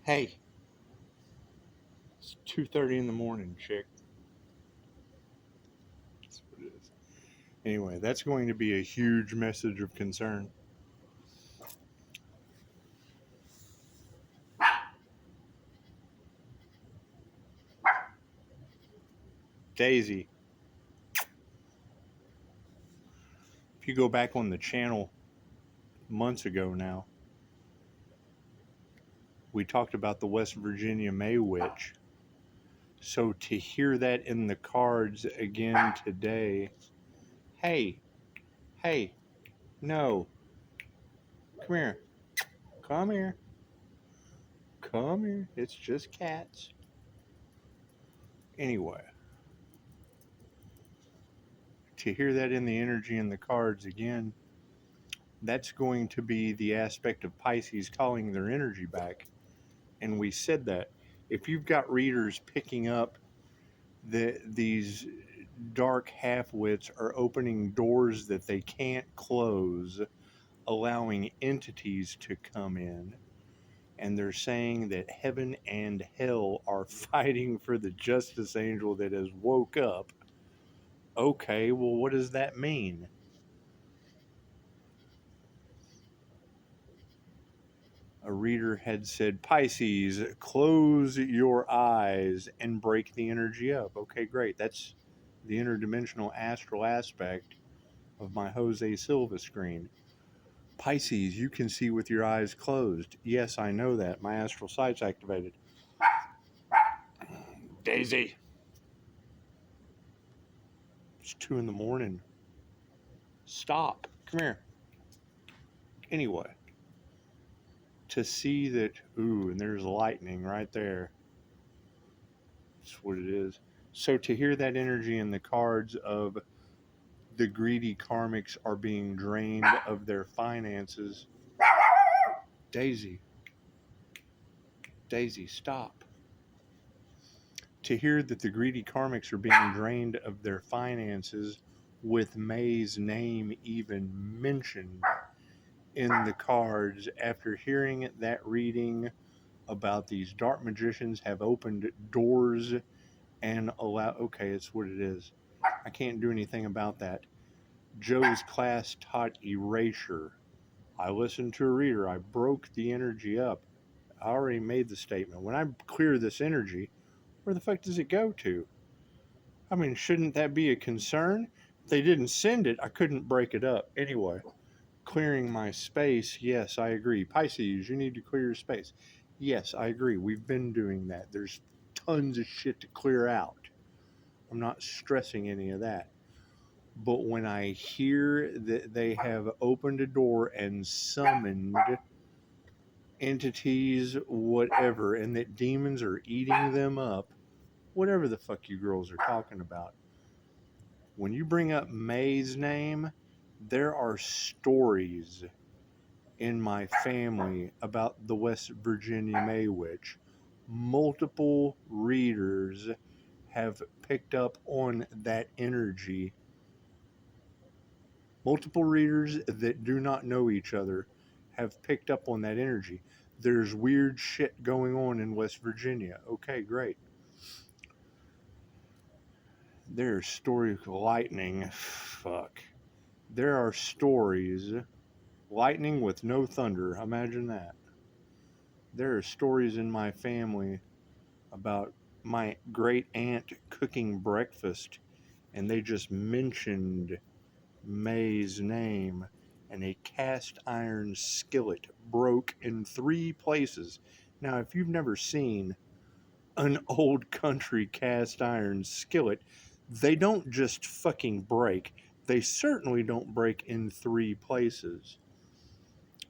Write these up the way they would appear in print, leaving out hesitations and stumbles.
Hey, it's 2:30 in the morning, chick. That's what it is. Anyway, that's going to be a huge message of concern. Daisy, if you go back on the channel months ago now, we talked about the West Virginia May Witch. So to hear that in the cards again today, hey, hey, no, come here, come here, come here. It's just cats. Anyway, to hear that in the energy in the cards again, that's going to be the aspect of Pisces calling their energy back. And we said that if you've got readers picking up that these dark half-wits are opening doors that they can't close, allowing entities to come in, and they're saying that heaven and hell are fighting for the justice angel that has woke up. Okay, well, what does that mean? A reader had said, Pisces, close your eyes and break the energy up. Okay, great. That's the interdimensional astral aspect of my Jose Silva screen. Pisces, you can see with your eyes closed. Yes, I know that. My astral sight's activated. Daisy. It's 2 in the morning. Stop. Come here. Anyway, to see that, ooh, and there's lightning right there. That's what it is. So to hear that energy in the cards of the greedy karmics are being drained of their finances. Daisy, stop. To hear that the greedy karmics are being drained of their finances with May's name even mentioned in the cards after hearing that reading about these dark magicians have opened doors and okay, it's what it is. I can't do anything about that. Joe's class taught erasure. I listened to a reader. I broke the energy up. I already made the statement. When I clear this energy, where the fuck does it go to? I mean, shouldn't that be a concern? If they didn't send it, I couldn't break it up. Anyway, clearing my space, yes, I agree. Pisces, you need to clear your space. Yes, I agree. We've been doing that. There's tons of shit to clear out. I'm not stressing any of that. But when I hear that they have opened a door and summoned entities, whatever, and that demons are eating them up, whatever the fuck you girls are talking about. When you bring up May's name, there are stories in my family about the West Virginia May Witch. Multiple readers have picked up on that energy. Multiple readers that do not know each other have picked up on that energy. There's weird shit going on in West Virginia. Okay, great. There's stories of lightning. Fuck. There are stories. Lightning with no thunder. Imagine that. There are stories in my family about my great aunt cooking breakfast, and they just mentioned May's name, and a cast iron skillet broke in 3 places. Now, if you've never seen an old country cast iron skillet, they don't just fucking break. They certainly don't break in 3 places.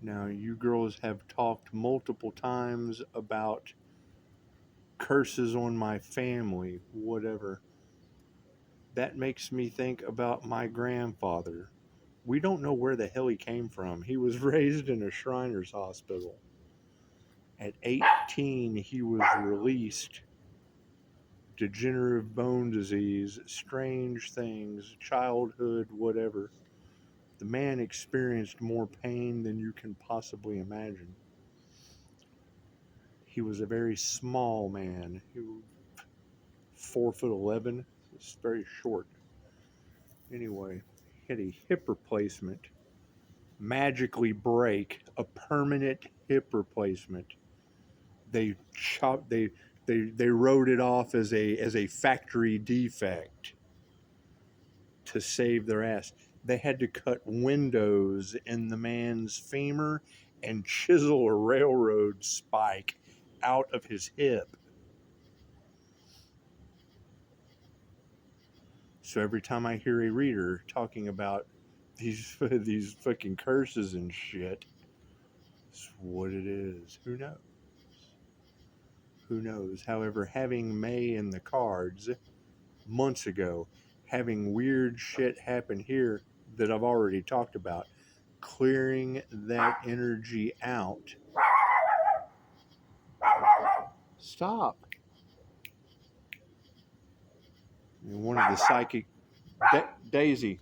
Now, you girls have talked multiple times about curses on my family, whatever. That makes me think about my grandfather. We don't know where the hell he came from. He was raised in a Shriners hospital. At 18, he was released. Degenerative bone disease, strange things, childhood, whatever. The man experienced more pain than you can possibly imagine. He was a very small man. He was 4'11". It's very short. Anyway, he had a hip replacement. Magically break a permanent hip replacement. They chopped. They wrote it off as a factory defect to save their ass. They had to cut windows in the man's femur and chisel a railroad spike out of his hip. So every time I hear a reader talking about these fucking curses and shit, it's what it is. Who knows? Who knows? However, having May in the cards months ago, having weird shit happen here that I've already talked about, clearing that energy out. Stop. And one of the psychic... Daisy,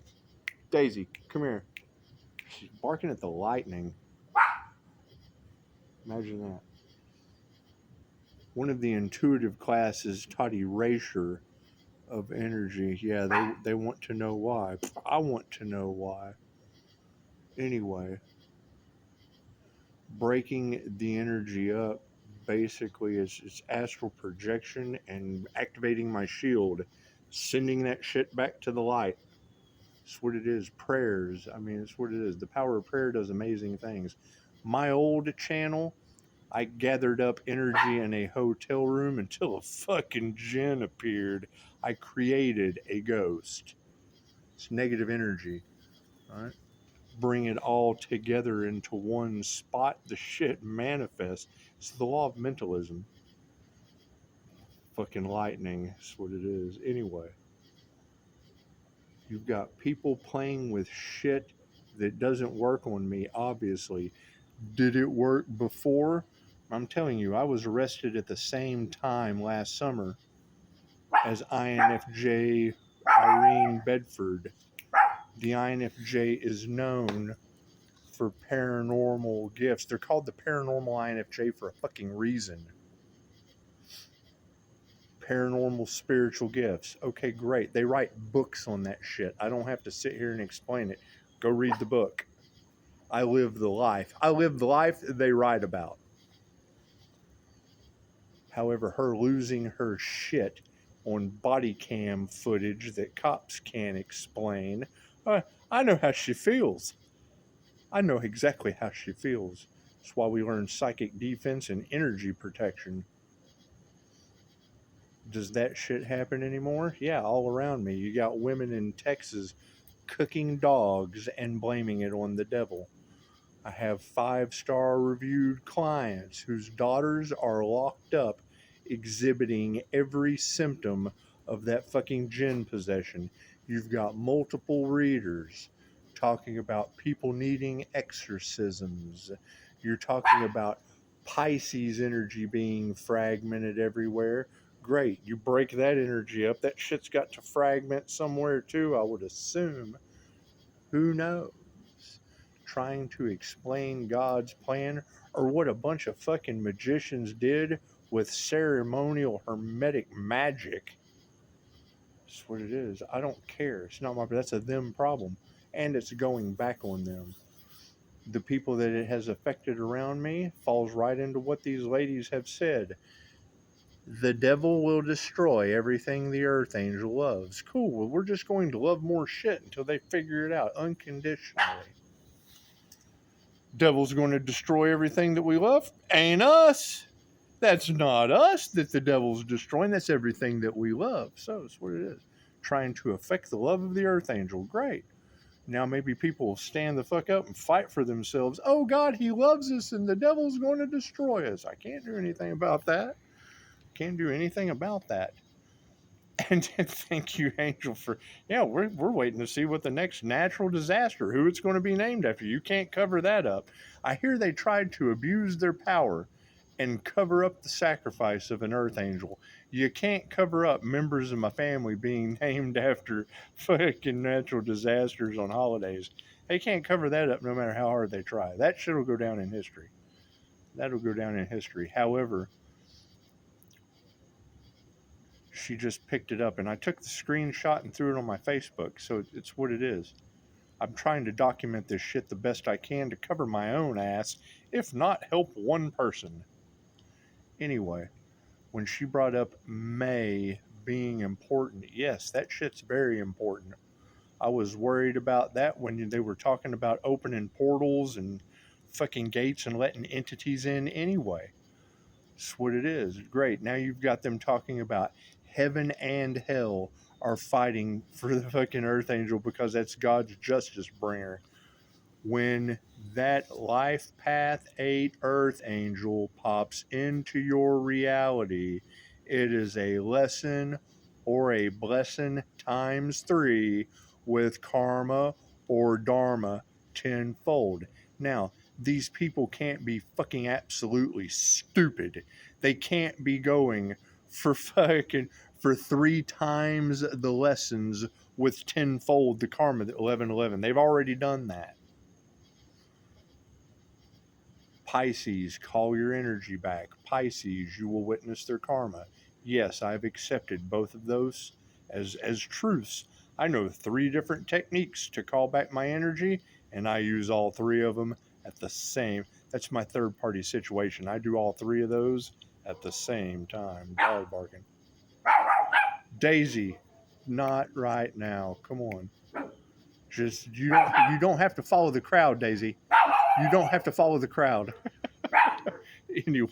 come here. She's barking at the lightning. Imagine that. One of the intuitive classes taught erasure of energy. Yeah, they want to know why. I want to know why. Anyway, breaking the energy up basically is it's astral projection and activating my shield, sending that shit back to the light. That's what it is. Prayers. I mean, it's what it is. The power of prayer does amazing things. My old channel, I gathered up energy in a hotel room until a fucking djinn appeared. I created a ghost. It's negative energy. All right? Bring it all together into one spot. The shit manifests. It's the law of mentalism. Fucking lightning. That's what it is. Anyway. You've got people playing with shit that doesn't work on me, obviously. Did it work before? I'm telling you, I was arrested at the same time last summer as INFJ Irene Bedford. The INFJ is known for paranormal gifts. They're called the paranormal INFJ for a fucking reason. Paranormal spiritual gifts. Okay, great. They write books on that shit. I don't have to sit here and explain it. Go read the book. I live the life. I live the life they write about. However, her losing her shit on body cam footage that cops can't explain. I know how she feels. I know exactly how she feels. That's why we learn psychic defense and energy protection. Does that shit happen anymore? Yeah, all around me. You got women in Texas cooking dogs and blaming it on the devil. I have 5-star reviewed clients whose daughters are locked up exhibiting every symptom of that fucking jinn possession. You've got multiple readers talking about people needing exorcisms. You're talking about Pisces energy being fragmented everywhere. Great, you break that energy up. That shit's got to fragment somewhere too, I would assume. Who knows? Trying to explain God's plan or what a bunch of fucking magicians did with ceremonial hermetic magic. That's what it is. I don't care. It's not my... That's a them problem. And it's going back on them. The people that it has affected around me falls right into what these ladies have said. The devil will destroy everything the earth angel loves. Cool. Well, we're just going to love more shit until they figure it out unconditionally. Devil's going to destroy everything that we love? Ain't us. That's not us that the devil's destroying. That's everything that we love. So that's what it is. Trying to affect the love of the earth angel. Great. Now maybe people will stand the fuck up and fight for themselves. Oh God, he loves us and the devil's going to destroy us. I can't do anything about that. Can't do anything about that. And thank you, Angel, for... Yeah, we're waiting to see what the next natural disaster, who it's going to be named after. You can't cover that up. I hear they tried to abuse their power and cover up the sacrifice of an earth angel. You can't cover up members of my family being named after fucking natural disasters on holidays. They can't cover that up no matter how hard they try. That shit will go down in history. That'll go down in history. However, She just picked it up, and I took the screenshot and threw it on my Facebook, so it's what it is. I'm trying to document this shit the best I can to cover my own ass, if not help one person. Anyway, when she brought up May being important, yes, that shit's very important. I was worried about that when they were talking about opening portals and fucking gates and letting entities in anyway. That's what it is. Great. Now you've got them talking about heaven and hell are fighting for the fucking Earth Angel because that's God's justice bringer. When that Life Path 8 Earth Angel pops into your reality, it is a lesson or a blessing times 3 with karma or dharma tenfold. Now, these people can't be fucking absolutely stupid. They can't be going for 3 times the lessons with tenfold the karma that 1111. They've already done that. Pisces, call your energy back. Pisces, you will witness their karma. Yes, I've accepted both of those as truths. I know 3 different techniques to call back my energy, and I use all 3 of them at the same. That's my third party situation. I do all 3 of those at the same time. Dog barking. Daisy, not right now. Come on. Just you don't have to follow the crowd, Daisy. You don't have to follow the crowd. Anyway,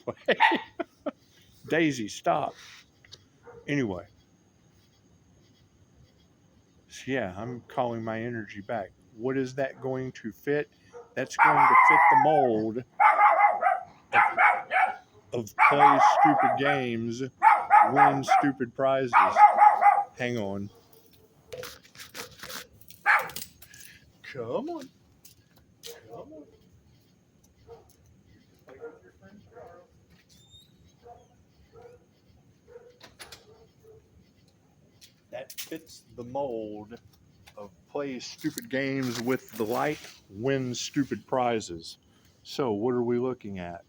Daisy, stop. Anyway, so yeah, I'm calling my energy back. What is that going to fit? That's going to fit the mold of play stupid games, win stupid prizes. Hang on. Come on. Come on. That fits the mold of play stupid games with the light, win stupid prizes. So, what are we looking at?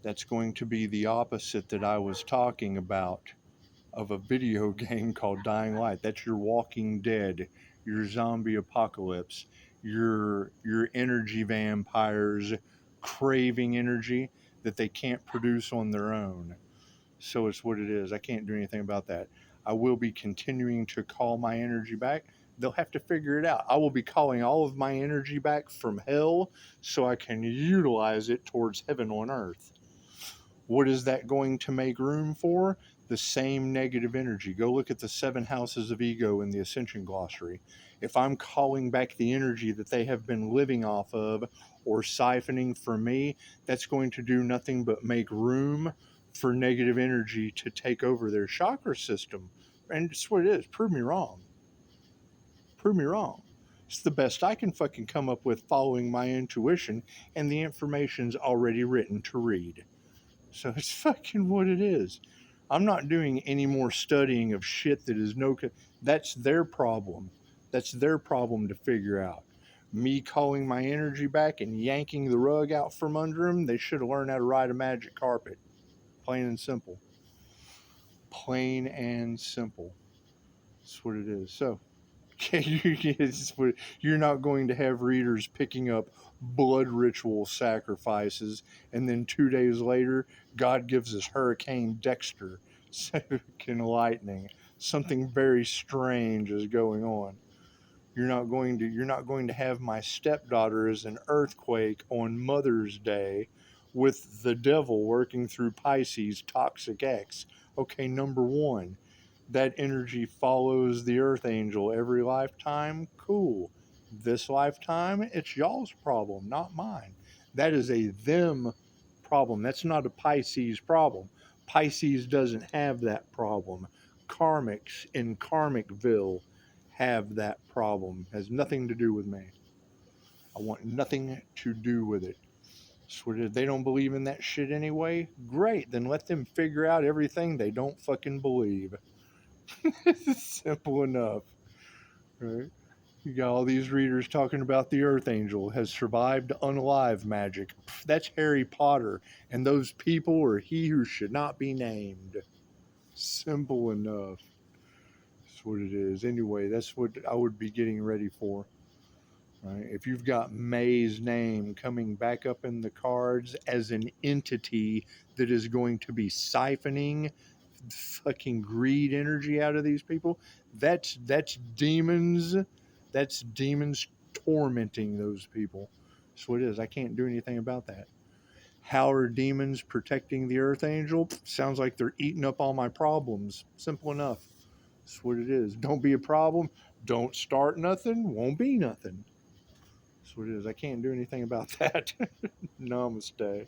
That's going to be the opposite that I was talking about of a video game called Dying Light. That's your Walking Dead, your zombie apocalypse, your energy vampires craving energy that they can't produce on their own. So it's what it is. I can't do anything about that. I will be continuing to call my energy back. They'll have to figure it out. I will be calling all of my energy back from hell so I can utilize it towards heaven on earth. What is that going to make room for? The same negative energy. Go look at the 7 houses of ego in the Ascension Glossary. If I'm calling back the energy that they have been living off of or siphoning from me, that's going to do nothing but make room for negative energy to take over their chakra system. And it's what it is. Prove me wrong. Prove me wrong. It's the best I can fucking come up with following my intuition, and the information's already written to read. So it's fucking what it is. I'm not doing any more studying of shit that is that's their problem. That's their problem to figure out. Me calling my energy back and yanking the rug out from under them, they should have learned how to ride a magic carpet. Plain and simple. Plain and simple. That's what it is. So, you're not going to have readers picking up blood ritual sacrifices, and then 2 days later, God gives us Hurricane Dexter, fucking lightning. Something very strange is going on. You're not going to have my stepdaughter as an earthquake on Mother's Day with the devil working through Pisces toxic X. Okay, number 1, that energy follows the Earth Angel every lifetime. Cool. This lifetime, it's y'all's problem, not mine. That is a them problem. That's not a Pisces problem. Pisces doesn't have that problem. Karmics in Karmicville have that problem. It has nothing to do with me. I want nothing to do with it. So if they don't believe in that shit anyway, great. Then let them figure out everything they don't fucking believe. Simple enough, right? You got all these readers talking about the Earth Angel has survived unalive magic. That's Harry Potter, and those people are he who should not be named. Simple enough. That's what it is. Anyway, that's what I would be getting ready for. Right? If you've got May's name coming back up in the cards as an entity that is going to be siphoning fucking greed energy out of these people, that's demons. That's demons tormenting those people. That's what it is. I can't do anything about that. How are demons protecting the Earth Angel? Sounds like they're eating up all my problems. Simple enough. That's what it is. Don't be a problem. Don't start nothing. Won't be nothing. That's what it is. I can't do anything about that. Namaste.